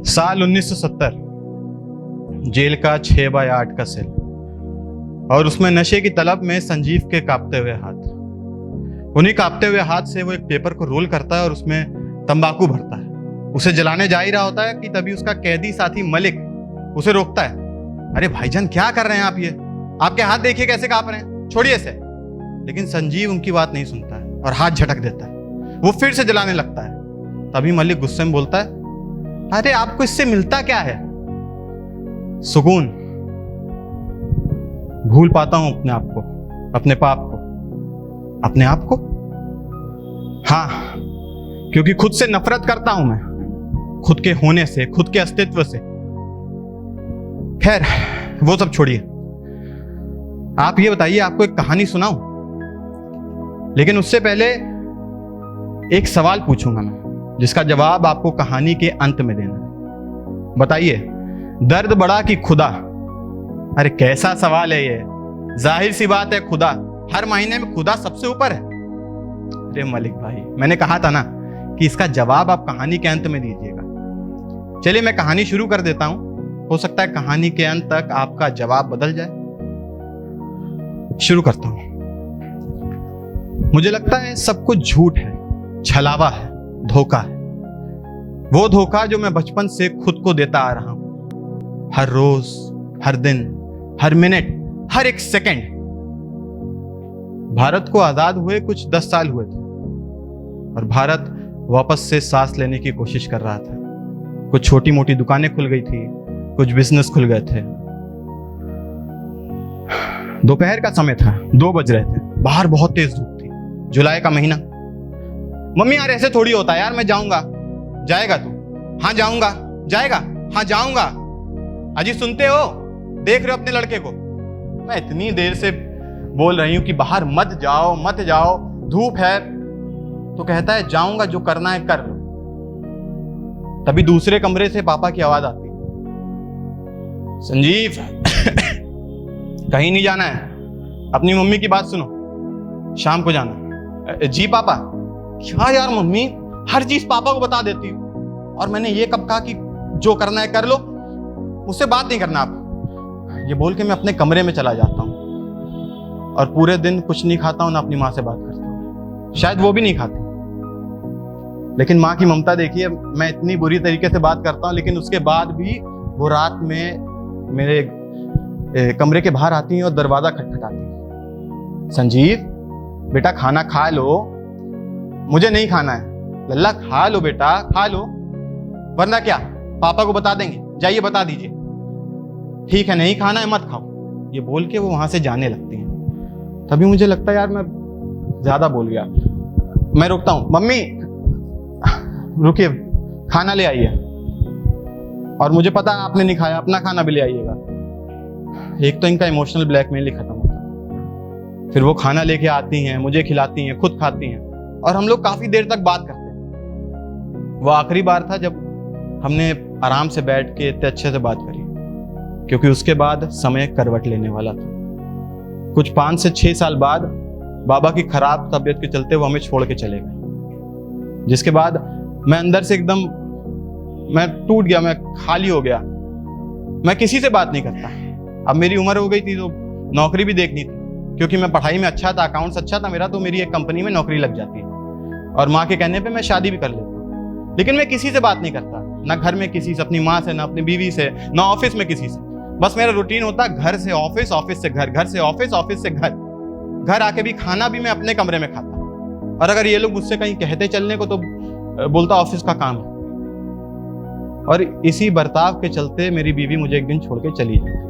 साल 1970, जेल का 6x8 का सेल, और उसमें नशे की तलब में संजीव के कांपते हुए हाथ। उन्हीं कांपते हुए हाथ से वो एक पेपर को रोल करता है और उसमें तंबाकू भरता है। उसे जलाने जा ही रहा होता है कि तभी उसका कैदी साथी मलिक उसे रोकता है। अरे भाईजान, क्या कर रहे हैं आप? ये आपके हाथ देखिए कैसे कांप रहे हैं, छोड़िए इसे। लेकिन संजीव उनकी बात नहीं सुनता है और हाथ झटक देता है। वो फिर से जलाने लगता है। तभी मलिक गुस्से में बोलता है, अरे आपको इससे मिलता क्या है? सुकून। भूल पाता हूं अपने आप को, अपने पाप को। अपने आप को? हाँ, क्योंकि खुद से नफरत करता हूं मैं, खुद के होने से, खुद के अस्तित्व से। खैर, वो सब छोड़िए। आप ये बताइए, आपको एक कहानी सुनाऊं? लेकिन उससे पहले एक सवाल पूछूंगा मैं, जिसका जवाब आपको कहानी के अंत में देना है। बताइए, दर्द बड़ा कि खुदा? अरे कैसा सवाल है ये? जाहिर सी बात है, खुदा। हर महीने में खुदा सबसे ऊपर है। अरे मलिक भाई, मैंने कहा था ना कि इसका जवाब आप कहानी के अंत में दीजिएगा। चलिए मैं कहानी शुरू कर देता हूं। हो सकता है कहानी के अंत तक आपका जवाब बदल जाए। शुरू करता हूं। मुझे लगता है सब कुछ झूठ है, छलावा है, धोखा है। वो धोखा जो मैं बचपन से खुद को देता आ रहा हूं। हर रोज, हर दिन, हर मिनट, हर एक सेकंड। भारत को आजाद हुए कुछ 10 साल हुए थे और भारत वापस से सांस लेने की कोशिश कर रहा था। कुछ छोटी मोटी दुकानें खुल गई थी, कुछ बिजनेस खुल गए थे। दोपहर का समय था, 2 बज रहे थे। बाहर बहुत तेज धूप थी, जुलाई का महीना। मम्मी यार ऐसे थोड़ी होता है यार, मैं जाऊंगा। जाएगा तू? हाँ जाऊंगा। जाएगा? हाँ जाऊंगा। अजी सुनते हो? देख रहे हो अपने लड़के को? मैं इतनी देर से बोल रही हूं कि बाहर मत जाओ, मत जाओ, धूप है। तो कहता है जाऊंगा, जो करना है कर लो। तभी दूसरे कमरे से पापा की आवाज आती, संजीव कहीं नहीं जाना है, अपनी मम्मी की बात सुनो, शाम को जाना। जी पापा। क्या यार मम्मी, हर चीज पापा को बता देती हूँ। और मैंने ये कब कहा कि जो करना है कर लो, मुझसे बात नहीं करना आप। ये बोल के मैं अपने कमरे में चला जाता हूँ और पूरे दिन कुछ नहीं खाता हूँ, ना अपनी माँ से बात करता हूँ। शायद वो भी नहीं खाती। लेकिन माँ की ममता देखिए, मैं इतनी बुरी तरीके से बात करता हूँ, लेकिन उसके बाद भी वो रात में मेरे कमरे के बाहर आती हैं और दरवाजा खटखटाती हैं। संजीव बेटा खाना खा लो। मुझे नहीं खाना है। लल्ला खा लो बेटा, खा लो, वरना क्या पापा को बता देंगे। जाइए बता दीजिए। ठीक है, नहीं खाना है मत खाओ। ये बोल के वो वहां से जाने लगती हैं। तभी मुझे लगता है यार मैं ज्यादा बोल गया। मैं रोकता हूँ, मम्मी रुकिए, खाना ले आइए। और मुझे पता है आपने नहीं खाया, अपना खाना भी ले आइएगा। एक तो इनका इमोशनल ब्लैकमेल ही खत्म होता है। फिर वो खाना लेके आती हैं, मुझे खिलाती हैं, खुद खाती हैं और हम लोग काफी देर तक बात करते हैं। वो आखिरी बार था जब हमने आराम से बैठ के इतने अच्छे से बात करी, क्योंकि उसके बाद समय करवट लेने वाला था। कुछ 5 से 6 साल बाद बाबा की खराब तबीयत के चलते वो हमें छोड़ के चले गए, जिसके बाद मैं अंदर से एकदम मैं टूट गया, मैं खाली हो गया। मैं किसी से बात नहीं करता। अब मेरी उम्र हो गई थी तो नौकरी भी देखनी थी, क्योंकि मैं पढ़ाई में अच्छा था, अकाउंट्स अच्छा था मेरा, तो मेरी एक कंपनी में नौकरी लग जाती है और माँ के कहने पे मैं शादी भी कर लेता हूँ। लेकिन मैं किसी से बात नहीं करता, ना घर में किसी से, अपनी माँ से, ना अपनी बीवी से, ना ऑफिस में किसी से। बस मेरा रूटीन होता घर से ऑफिस, ऑफिस से घर, घर से ऑफिस, ऑफिस से घर। घर आके भी खाना भी मैं अपने कमरे में खाता। और अगर ये लोग मुझसे कहीं कहते चलने को तो बोलता ऑफिस का काम है। और इसी बर्ताव के चलते मेरी बीवी मुझे एक दिन छोड़ के चली जाती।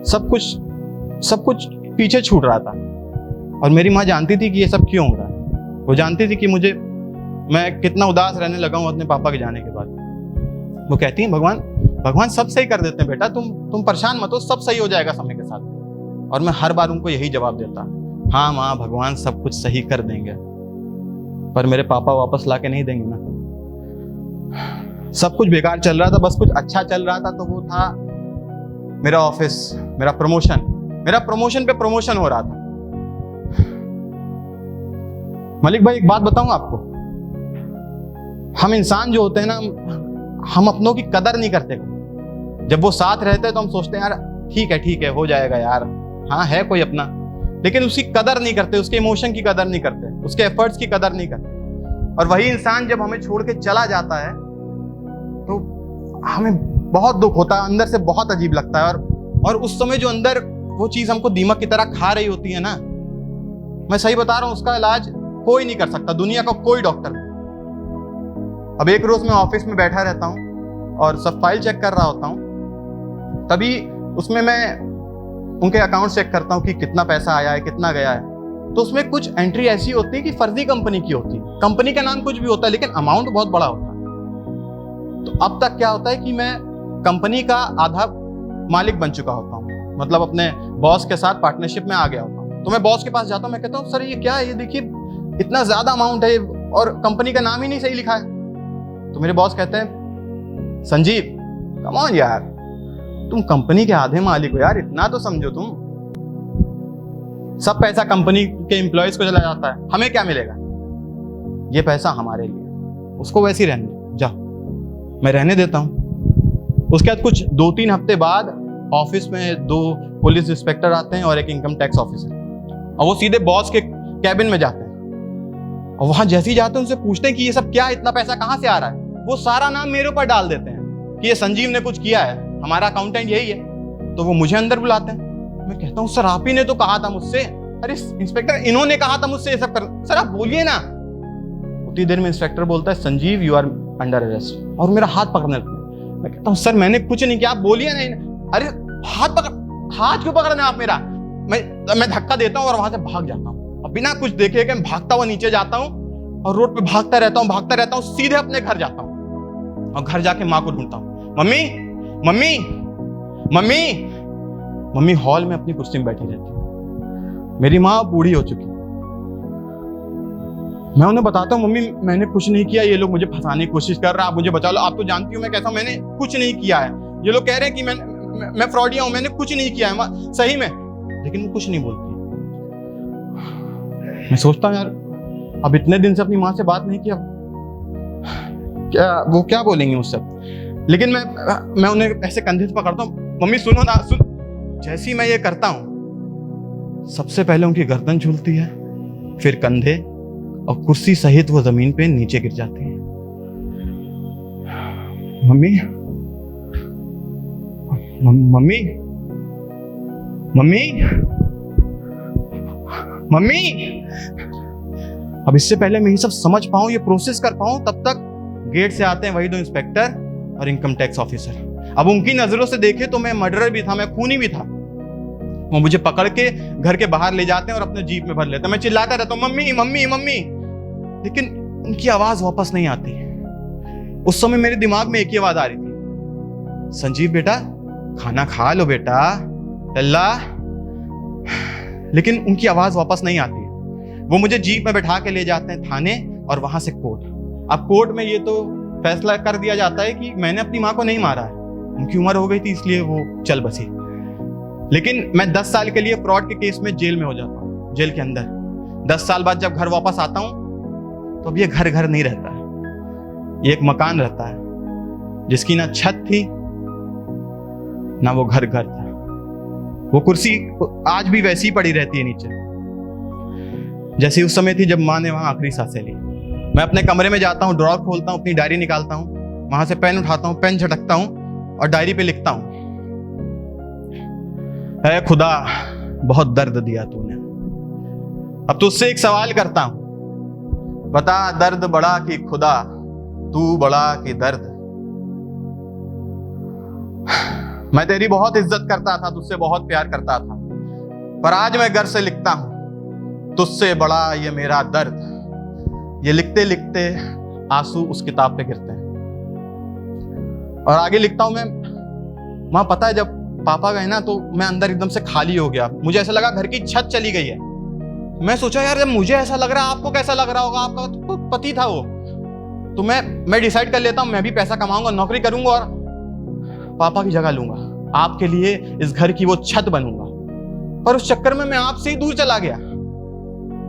सब कुछ पीछे छूट रहा था और मेरी माँ जानती थी कि ये सब क्यों हो रहा है। वो जानती थी कि मैं कितना उदास रहने लगा हूं अपने पापा के जाने के बाद। वो कहती हैं भगवान सब सही कर देते हैं बेटा, तुम परेशान मत हो, सब सही हो जाएगा समय के साथ। और मैं हर बार उनको यही जवाब देता, हाँ माँ भगवान सब कुछ सही कर देंगे, पर मेरे पापा वापस ला के नहीं देंगे ना। सब कुछ बेकार चल रहा था, बस कुछ अच्छा चल रहा था, तो वो था मेरा ऑफिस, मेरा प्रमोशन पे प्रमोशन हो रहा था। मलिक भाई एक बात बताऊं आपको, हम इंसान जो होते हैं ना, हम अपनों की कदर नहीं करते। जब वो साथ रहते हैं तो हम सोचते हैं यार ठीक है हो जाएगा यार, हाँ है कोई अपना, लेकिन उसकी कदर नहीं करते, उसके इमोशन की कदर नहीं करते, उसके एफर्ट्स की कदर नहीं करते। और वही इंसान जब हमें छोड़ के चला जाता है तो हमें बहुत दुख होता है, अंदर से बहुत अजीब लगता है। और उस समय जो अंदर वो चीज हमको दीमक की तरह खा रही होती है ना, मैं सही बता रहा हूं, उसका इलाज कोई नहीं कर सकता, दुनिया का कोई डॉक्टर नहीं। अब एक रोज मैं ऑफिस में बैठा रहता हूं और सब फाइल चेक कर रहा होता हूं, तभी उसमें मैं उनके अकाउंट चेक करता हूं कि कितना पैसा आया है, कितना गया है। तो उसमें कुछ एंट्री ऐसी होती है कि फर्जी कंपनी की होती है, कंपनी का नाम कुछ भी होता है लेकिन अमाउंट बहुत बड़ा होता है। तो अब तक क्या होता है कि मैं कंपनी का आधा मालिक बन चुका होता हूँ, मतलब अपने बॉस के साथ पार्टनरशिप में आ गया होता हूँ। तो मैं बॉस के पास जाता हूँ, मैं कहता हूँ सर ये क्या है, ये देखिए इतना ज्यादा अमाउंट है और कंपनी का नाम ही नहीं सही लिखा है। तो मेरे बॉस कहते हैं संजीव कम ऑन यार, तुम कंपनी के आधे मालिक हो यार, इतना तो समझो तुम। सब पैसा कंपनी के एम्प्लॉयज को चला जाता है, हमें क्या मिलेगा? ये पैसा हमारे लिए, उसको वैसे ही रहने दो, जाओ। मैं रहने देता हूं। उसके बाद कुछ 2-3 हफ्ते बाद ऑफिस में 2 पुलिस इंस्पेक्टर आते हैं और एक इनकम टैक्स ऑफिसर, और वो सीधे बॉस के कैबिन में जाते हैं। और वहां जैसे ही जाते हैं उनसे पूछते हैं कि ये सब क्या, इतना पैसा कहां से आ रहा है? वो सारा नाम मेरे ऊपर डाल देते हैं कि ये संजीव ने कुछ किया है, हमारा अकाउंटेंट यही है। तो वो मुझे अंदर बुलाते हैं। मैं कहता हूँ सर आप ही ने तो कहा था मुझसे। अरे इंस्पेक्टर इन्होंने कहा था मुझसे ये सब कर, सर आप बोलिए ना। उतनी देर में इंस्पेक्टर बोलता है Sanjeev you are under arrest, और मेरा हाथ पकड़ने लगता है। मैं कहता हूँ सर मैंने कुछ नहीं किया, आप बोलिए ना। अरे हाथ क्यों पकड़ना आप मेरा? मैं धक्का देता हूँ और वहां से भाग जाता हूँ। अब बिना कुछ देखे कि मैं भागता हुआ नीचे जाता हूँ और रोड पे भागता रहता हूँ, सीधे अपने घर जाता हूँ और घर जाके माँ को ढूंढता हूँ। Mummy mummy mummy mummy hall में अपनी कुर्सी में बैठी रहती है। मेरी माँ बूढ़ी हो चुकी है। मैं उन्हें बताता हूँ मम्मी मैंने कुछ नहीं किया, ये लोग मुझे फंसाने की कोशिश कर रहे हैं, आप मुझे बचा लो। आप तो जानती हो मैं कैसा हूं, मैंने कुछ नहीं किया है। ये लोग कह रहे हैं कि मैं फ्रॉडिया हूं, मैंने कुछ नहीं किया है सही में, लेकिन वो कुछ नहीं बोलती। मैं सोचता हूँ यार अब इतने दिन से अपनी माँ से बात नहीं किया, क्या वो क्या बोलेंगे मुझसे? लेकिन मैं उन्हें ऐसे कंधे से पकड़ता हूँ, मम्मी सुनो ना, सुन। जैसे ही मैं ये करता हूं सबसे पहले उनकी गर्दन झूलती है, फिर कंधे, और कुर्सी सहित वो जमीन पे नीचे गिर जाती है। Mummy mummy mummy mummy. अब इससे पहले मैं ये सब समझ पाऊं, ये प्रोसेस कर पाऊं, तब तक गेट से आते हैं वही 2 इंस्पेक्टर और इनकम टैक्स ऑफिसर। अब उनकी नजरों से देखे तो मैं मर्डरर भी था, मैं खूनी भी था। वो मुझे पकड़ के घर के बाहर ले जाते हैं और अपने जीप में भर लेते हैं। मैं चिल्लाता रहता हूँ मम्मी मम्मी मम्मी, लेकिन उनकी आवाज वापस नहीं आती। उस समय मेरे दिमाग में एक ही आवाज आ रही थी, संजीव बेटा खाना खा लो बेटा, अल्लाह। लेकिन उनकी आवाज वापस नहीं आती। वो मुझे जीप में बैठा के ले जाते हैं थाने और वहां से कोर्ट। अब कोर्ट में ये तो फैसला कर दिया जाता है कि मैंने अपनी माँ को नहीं मारा है, उनकी उम्र हो गई थी इसलिए वो चल बसी। लेकिन मैं 10 साल के लिए फ्रॉड के केस में जेल में हो जाता हूँ, जेल के अंदर। 10 साल बाद जब घर वापस आता हूँ तो अब ये घर नहीं रहता है, ये एक मकान रहता है जिसकी ना छत थी ना वो घर था। वो कुर्सी आज भी वैसी ही पड़ी रहती है नीचे, जैसी उस समय थी जब माँ ने वहां आखिरी सांसें ली। मैं अपने कमरे में जाता हूँ, ड्रॉर खोलता हूँ, अपनी डायरी निकालता हूँ, वहां से पेन उठाता हूँ, पेन झटकता हूँ और डायरी पे लिखता हूँ, ऐ खुदा बहुत दर्द दिया तूने। अब तुझसे एक सवाल करता हूं, बता दर्द बड़ा कि खुदा, तू बड़ा कि दर्द? मैं तेरी बहुत इज्जत करता था, तुझसे बहुत प्यार करता था, पर आज मैं घर से लिखता हूं, तुझसे बड़ा ये मेरा दर्द। ये लिखते लिखते आंसू उस किताब पे गिरते हैं और आगे लिखता हूं मैं, मां पता है जब पापा गए ना तो मैं अंदर एकदम से खाली हो गया, मुझे ऐसा लगा घर की छत चली गई है। मैं सोचा यार जब मुझे ऐसा लग रहा है आपको कैसा लग रहा होगा, आपका तो पति था वो। तो मैं डिसाइड कर लेता हूं मैं भी पैसा कमाऊंगा, नौकरी करूंगा और पापा की जगह लूंगा, आपके लिए इस घर की वो छत बनूंगा। पर उस चक्कर में मैं आपसे ही दूर चला गया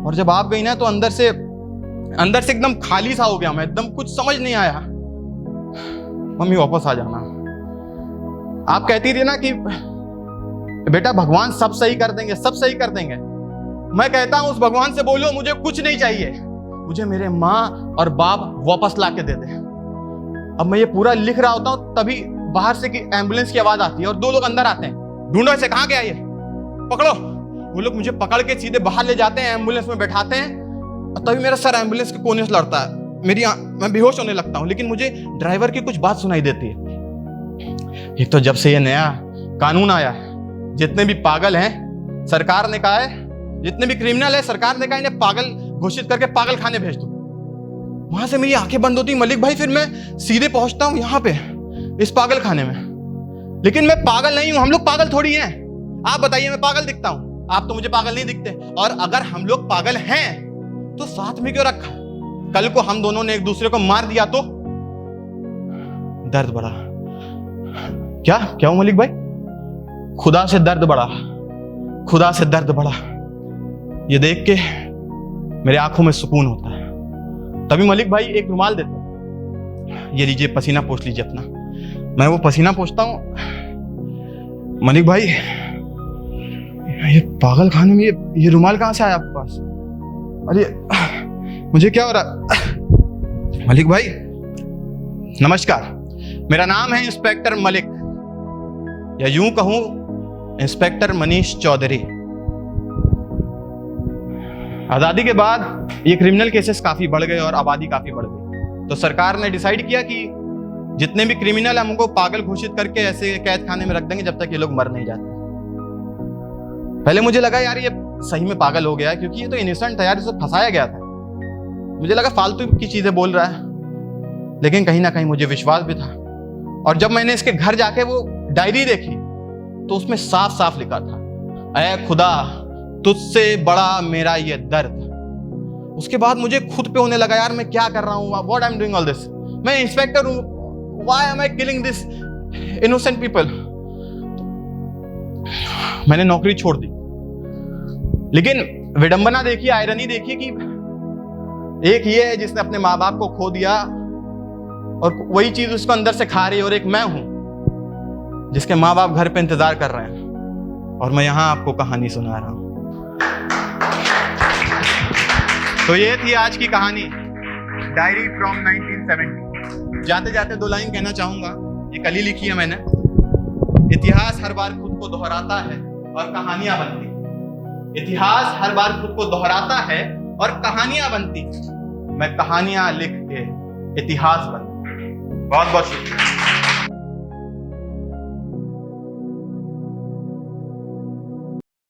और जब आप गई ना तो अंदर से एकदम खाली सा हो गया मैं, एकदम कुछ समझ नहीं आया। मम्मी वापस आ जाना। आप कहती थी ना कि बेटा भगवान सब सही कर देंगे, सब सही कर देंगे। मैं कहता हूं उस भगवान से बोलो मुझे कुछ नहीं चाहिए, मुझे मेरे माँ और बाप वापस ला के दे दे। अब मैं ये पूरा लिख रहा होता हूं, तभी बाहर से की एम्बुलेंस की आवाज आती है और 2 लोग अंदर आते हैं। ढूंढो इसे, कहाँ गया ये, पकड़ो। वो लोग मुझे पकड़ के सीधे बाहर ले जाते हैं, एम्बुलेंस में बैठाते हैं। और तभी मेरा सर एम्बुलेंस के कोने से लड़ता है, मैं बेहोश होने लगता हूं। लेकिन मुझे ड्राइवर की कुछ बात सुनाई देती है। एक तो जब से ये नया कानून आया है, जितने भी पागल हैं सरकार ने कहा है, जितने भी क्रिमिनल है सरकार ने कहा इन्हें पागल घोषित करके पागल खाने भेज दो। वहां से मेरी आंखें बंद होती मलिक भाई, फिर मैं सीधे पहुंचता हूं यहाँ पे इस पागल खाने में। लेकिन मैं पागल नहीं हूं, हम लोग पागल थोड़ी हैं। आप बताइए मैं पागल दिखता हूं? आप तो मुझे पागल नहीं दिखते। और अगर हम लोग पागल हैं तो साथ में क्यों रखा? कल को हम दोनों ने एक दूसरे को मार दिया तो दर्द बढ़ा। क्या क्या मलिक भाई? खुदा से दर्द बढ़ा, खुदा से दर्द बढ़ा। ये देख के मेरे आंखों में सुकून होता है। तभी मलिक भाई एक रुमाल देता, ये लीजिए पसीना पोंछ लीजिए अपना। मैं वो पसीना पोंछता हूं। मलिक भाई ये पागल खाने में ये रुमाल कहां से आया आपके पास? अरे मुझे क्या हो रहा? मलिक भाई नमस्कार, मेरा नाम है इंस्पेक्टर मलिक, या यूं कहूं इंस्पेक्टर मनीष चौधरी। आजादी के बाद ये क्रिमिनल केसेस काफी बढ़ गए और आबादी काफी बढ़ गई, तो सरकार ने डिसाइड किया कि जितने भी क्रिमिनल है हमको पागल घोषित करके ऐसे कैद खाने में रख देंगे जब तक ये लोग मर नहीं जाते। पहले मुझे लगा यार ये सही में पागल हो गया, क्योंकि ये तो इनोसेंट था यार, इसे फंसाया गया था। मुझे लगा फालतू की चीजें बोल रहा है, लेकिन कहीं ना कहीं मुझे विश्वास भी था। और जब मैंने इसके घर जाके वो डायरी देखी तो उसमें साफ साफ लिखा था, ऐ खुदा तुझसे बड़ा मेरा ये दर्द। उसके बाद मुझे खुद पे होने लगा यार मैं क्या कर रहा हूँ, what I am doing all this. मैं इंस्पेक्टर हूँ, why am I killing this innocent people. मैंने नौकरी छोड़ दी। लेकिन विडंबना देखिए, आयरनी देखिए कि एक ये है जिसने अपने माँ बाप को खो दिया और वही चीज उसको अंदर से खा रही है, और एक मैं हूं जिसके माँ बाप घर पे इंतजार कर रहे हैं और मैं यहां आपको कहानी सुना रहा हूं। तो ये थी आज की कहानी, डायरी फ्रॉम 1970। जाते जाते 2 लाइन कहना चाहूंगा, ये कल ही लिखी है मैंने। इतिहास हर बार खुद को दोहराता है और कहानियां बनती। इतिहास हर बार खुद को दोहराता है और कहानियां बनती। मैं कहानियां लिख के इतिहास बनता। बहुत बहुत शुक्रिया।